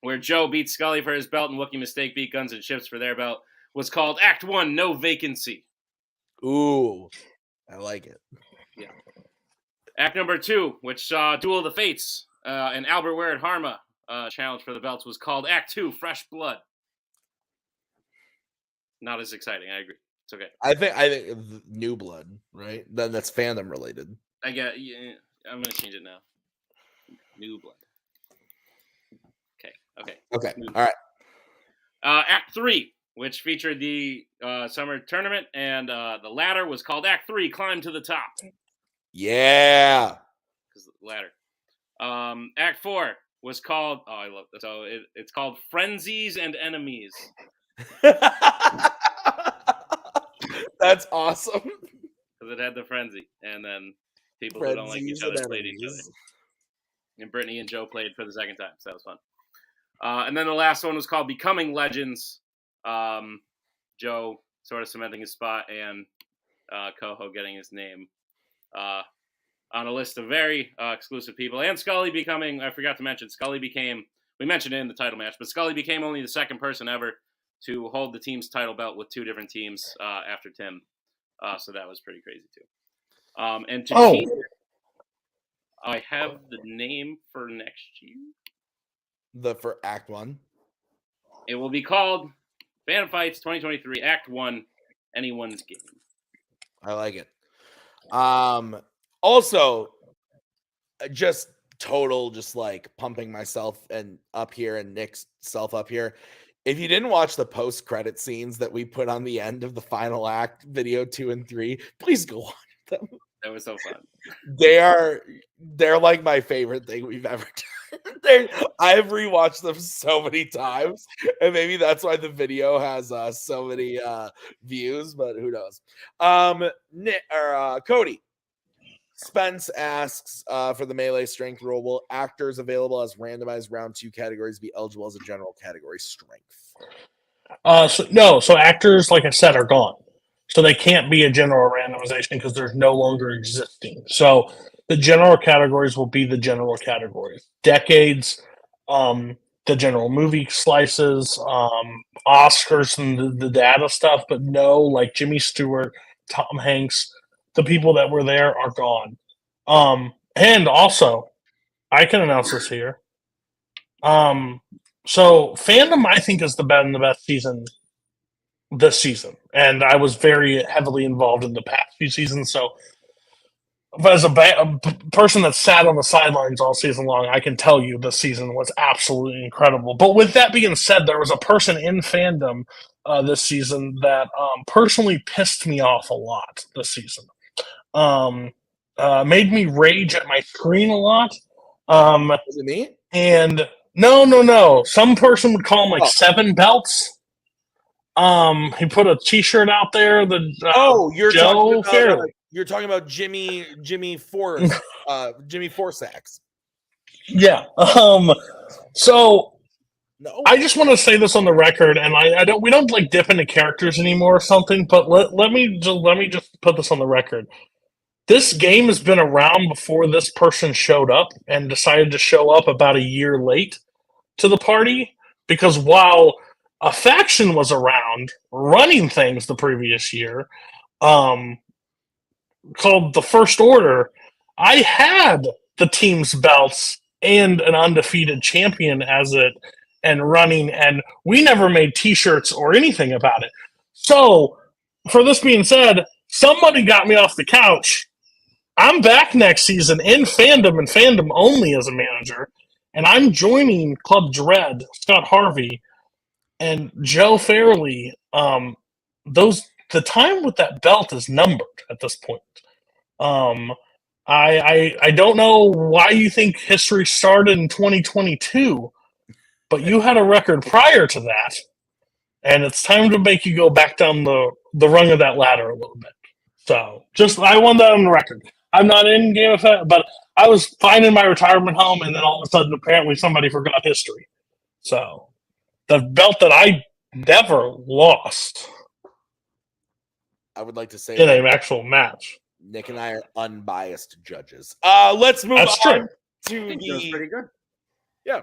where Joe beat Scully for his belt and Wookiee Mistake beat Guns and Ships for their belt, was called Act 1, No Vacancy. Ooh, I like it. Yeah. Act number 2, which saw Duel of the Fates and Albert Ware and Harma challenge for the belts, was called Act 2, Fresh Blood. Not as exciting, I agree. It's okay. I think New Blood, right? Then that's fandom related. I'm going to change it now. New Blood. Okay. All right. Act 3, which featured the summer tournament, and the ladder was called Act 3, Climb to the Top. Yeah. Because the ladder. Act 4 was called, I love this. So it's called Frenzies and Enemies. That's awesome. Because it had the frenzy, and then people who don't like each other played each other. And Brittany and Joe played for the second time, so that was fun. And then the last one was called Becoming Legends. Joe sort of cementing his spot, and Koho getting his name on a list of very exclusive people. And Scully becoming, I forgot to mention, we mentioned it in the title match, but Scully became only the second person ever to hold the team's title belt with 2 different teams after Tim. So that was pretty crazy, too. And to team, I have the name for next year. For Act 1? It will be called Fan Fights 2023 Act 1, Anyone's Game. I like it. Also, just like pumping myself and up here and Nick's self up here. If you didn't watch the post-credit scenes that we put on the end of the final act, video 2 and 3, please go watch them. That was so fun. They're like my favorite thing we've ever done. I've rewatched them so many times, and maybe that's why the video has so many views, but who knows? Cody Spence asks for the melee strength rule. Will actors available as randomized round 2 categories be eligible as a general category strength? So actors, like I said, are gone. So they can't be a general randomization because they're no longer existing. So the general categories will be the general categories. Decades, the general movie slices, Oscars and the data stuff, but no like Jimmy Stewart, Tom Hanks, the people that were there are gone. And also, I can announce this here. So Fandom, I think, is the best season this season, and I was very heavily involved in the past few seasons. So, as a person that sat on the sidelines all season long, I can tell you this season was absolutely incredible. But with that being said, there was a person in Fandom this season that personally pissed me off a lot this season. Made me rage at my screen a lot. Is it me? And no. Some person would call him like Seven Belts. He put a T-shirt out there. You're talking about Jimmy Force, Jimmy Forsax. Yeah. So No, I just want to say this on the record, and we don't like dip into characters anymore or something. But let me just put this on the record. This game has been around before this person showed up and decided to show up about a year late to the party, because while a faction was around running things the previous year, called the First Order, I had the team's belts and an undefeated champion as it and running, and we never made T-shirts or anything about it. So, for this being said, somebody got me off the couch. I'm back next season in Fandom and Fandom only as a manager, and I'm joining Club Dread, Scott Harvey, and Joe Fairley. The time with that belt is numbered at this point. I don't know why you think history started in 2022, but you had a record prior to that, and it's time to make you go back down the rung of that ladder a little bit. So, I want that on the record. I'm not in Game of Thrones, but I was fine in my retirement home, and then all of a sudden, apparently, somebody forgot history. So, the belt that I never lost. I would like to say in an actual match. Nick and I are unbiased judges. Let's move That's on true. to That was pretty good. Yeah.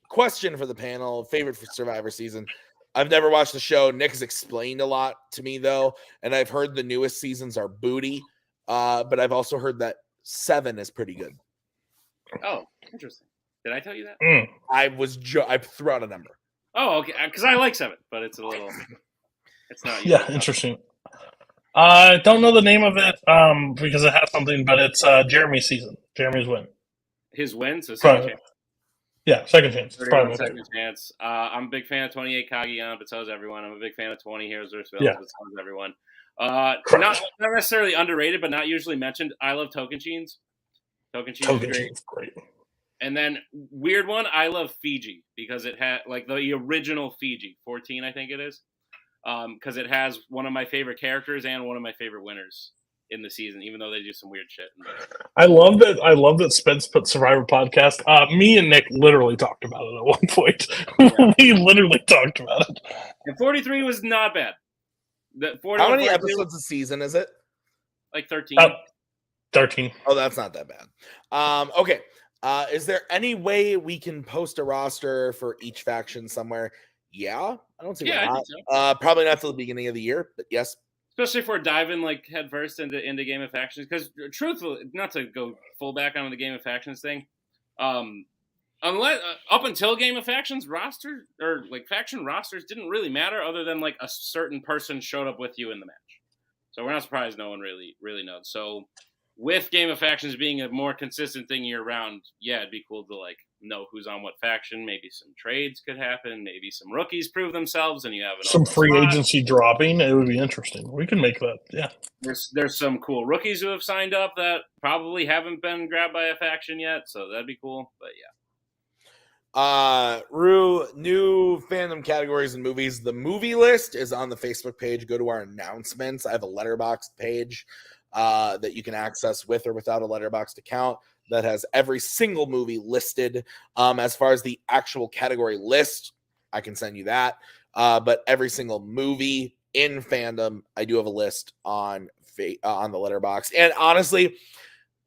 Question for the panel: favorite for Survivor season? I've never watched the show. Nick has explained a lot to me though, and I've heard the newest seasons are booty. But I've also heard that 7 is pretty good. Oh, interesting. Did I tell you that? I threw out a number. Oh, okay. Because I like 7, but it's a little. It's not. Yeah, interesting. I don't know the name of it because it has something, but it's Jeremy's season. Jeremy's win. His win, so second chance. Yeah, second chance. Second chance. I'm a big fan of 28 Kageyan, but so is everyone. I'm a big fan of 20 Heroes vs. Villains, but so is everyone. Not necessarily underrated, but not usually mentioned. I love Tocantins. Tocantins is great. And then weird one, I love Fiji because it had like the original Fiji, 14 I think it is. Because it has one of my favorite characters and one of my favorite winners in the season, even though they do some weird shit. I love that Spence put Survivor podcast. Me and Nick literally talked about it at one point. Yeah. We literally talked about it. And 43 was not bad. How many episodes a season is it? Like 13. 13. Oh, that's not that bad. Okay. Is there any way we can post a roster for each faction somewhere? Yeah, I don't see why not. I think so. Probably not till the beginning of the year, but yes. Especially if we're diving like headfirst into Game of Factions, because truthfully, not to go full back on the Game of Factions thing, unless up until Game of Factions roster or like faction rosters didn't really matter, other than like a certain person showed up with you in the match. So we're not surprised no one really knows. So with Game of Factions being a more consistent thing year round, yeah, it'd be cool to like know who's on what faction. Maybe some trades could happen. Maybe some rookies prove themselves, and you have some free agency dropping. It would be interesting. We can make that. Yeah, there's some cool rookies who have signed up that probably haven't been grabbed by a faction yet, so that'd be cool. But yeah. Rue, new fandom categories and movies. The movie list is on the Facebook page. Go to our announcements. I have a Letterboxd page that you can access with or without a Letterboxd account that has every single movie listed. As far as the actual category list, I can send you that. But every single movie in fandom, I do have a list on the Letterboxd. And honestly,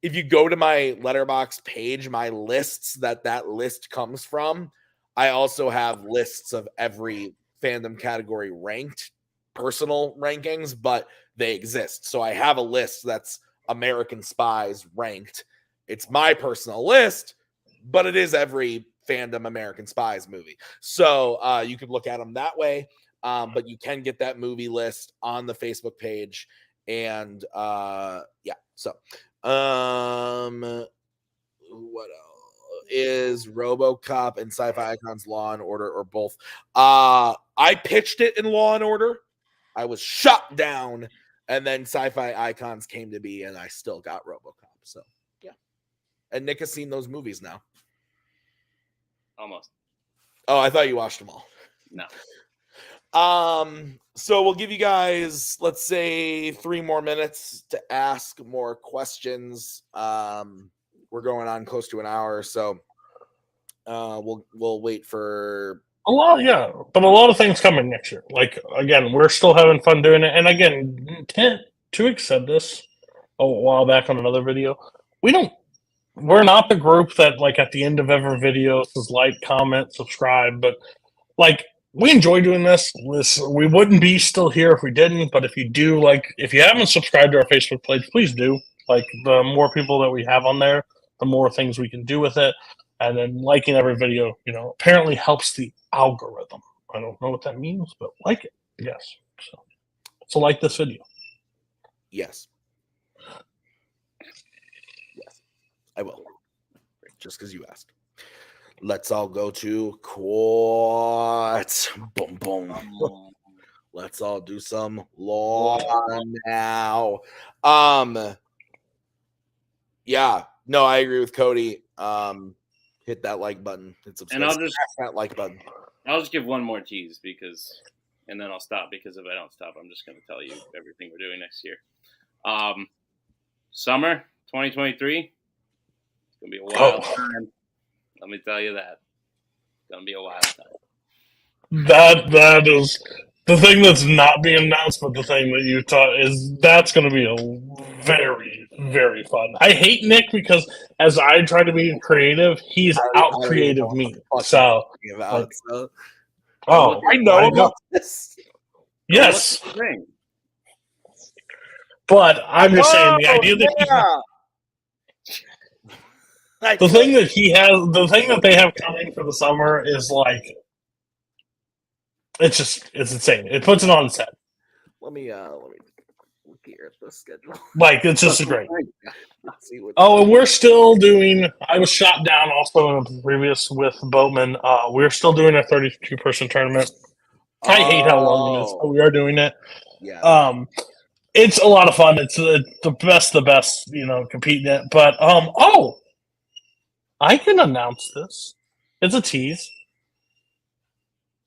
if you go to my Letterboxd page, my lists that list comes from, I also have lists of every fandom category ranked personal rankings, but they exist. So I have a list that's American Spies ranked. It's my personal list, but it is every Fandom American Spies movie. So you could look at them that way. But you can get that movie list on the Facebook page. And so what else is RoboCop and Sci-Fi Icons Law and Order, or both? I pitched it in Law and Order. I was shut down, and then Sci-Fi Icons came to be, and I still got RoboCop. So yeah. And Nick has seen those movies now. Almost. Oh, I thought you watched them all. No. So we'll give you guys, let's say, 3 more minutes to ask more questions. We're going on close to an hour, so we'll wait for a lot of things coming next year. Like, again, we're still having fun doing it. And again, Twohig said this a while back on another video. We're not the group that, like, at the end of every video says like, comment, subscribe, but like, we enjoy doing this. We wouldn't be still here if we didn't. But if you do, like, if you haven't subscribed to our Facebook page, please do. Like, the more people that we have on there, the more things we can do with it. And then liking every video, apparently helps the algorithm. I don't know what that means, but like it, yes. So like this video. Yes, I will. Just because you asked. Let's all go to court. Boom, boom. Let's all do some law now. Yeah. No, I agree with Cody. Hit that like button. And I'll just that like button. I'll just give one more tease and then I'll stop, because if I don't stop, I'm just going to tell you everything we're doing next year. Summer 2023. It's going to be a wild time. Let me tell you that. It's going to be a wild time. That is the thing that's not being announced, but the thing that you taught is that's going to be a very, very fun. I hate Nick because as I try to be creative, he's out creative me. So, I know about this. Yes. But I'm just saying the idea that the thing that they have coming for the summer is like, it's insane. It puts it on its head. Let me look here at the schedule. Like, it's just great. Oh, and we're still doing. I was shot down also in the previous with Boatman. We're still doing a 32-person tournament. I hate how long it is, but we are doing it. Yeah. It's a lot of fun. It's the best, competing it. But I can announce this. It's a tease.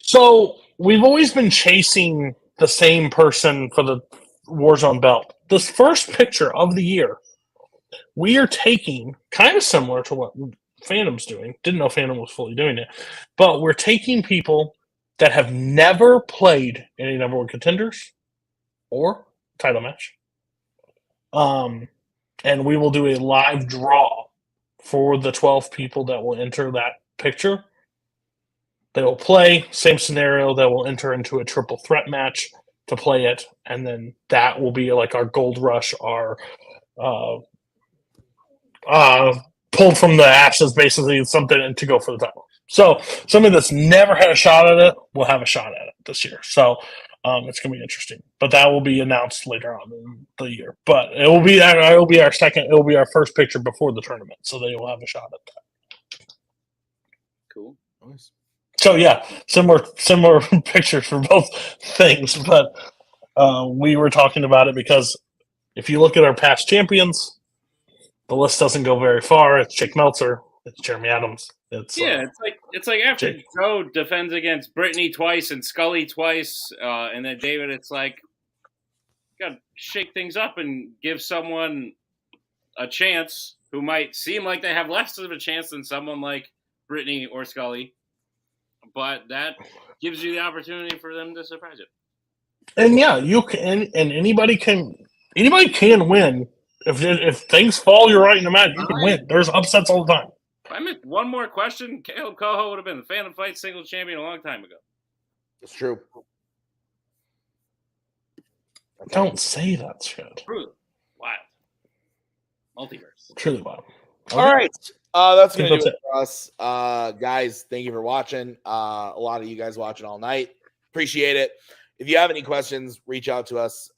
So we've always been chasing the same person for the Warzone belt. This first picture of the year, we are taking, kind of similar to what FANDOM's doing. Didn't know FANDOM was fully doing it. But we're taking people that have never played any number 1 contenders or title match. And we will do a live draw for the 12 people that will enter that picture. They will play, same scenario, that will enter into a triple threat match to play it, and then that will be like our gold rush, our pulled from the ashes, basically, something to go for the title. So somebody that's never had a shot at it will have a shot at it this year. So it's going to be interesting. But that will be announced later on in the year. But it will be our first picture before the tournament, so they will have a shot at that. Cool. Nice. So yeah, similar pictures for both things, but we were talking about it because if you look at our past champions, the list doesn't go very far. It's Jake Meltzer, it's Jeremy Adams. It's like after Jake. Joe defends against Brittany twice and Scully twice, and then David, it's like got to shake things up and give someone a chance who might seem like they have less of a chance than someone like Brittany or Scully. But that gives you the opportunity for them to surprise you. And yeah, you can, and anybody can win. If things fall your right in the match, you can win. There's upsets all the time. I missed one more question. Kaleb Koho would have been the Phantom Fight singles champion a long time ago. It's true. Okay. Don't say that, Scott. True. Wild. Multiverse. Truly wild. All right. That's going to do That's it for us. Guys, thank you for watching. A lot of you guys watching all night. Appreciate it. If you have any questions, reach out to us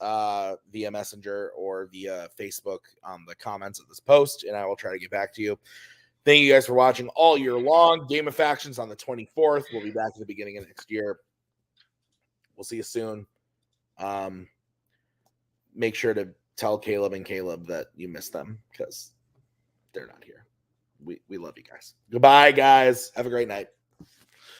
via Messenger or via Facebook on the comments of this post, and I will try to get back to you. Thank you guys for watching all year long. Game of Factions on the 24th. We'll be back at the beginning of next year. We'll see you soon. Make sure to tell Kaleb and Kaleb that you miss them because they're not here. We love you guys. Goodbye, guys. Have a great night.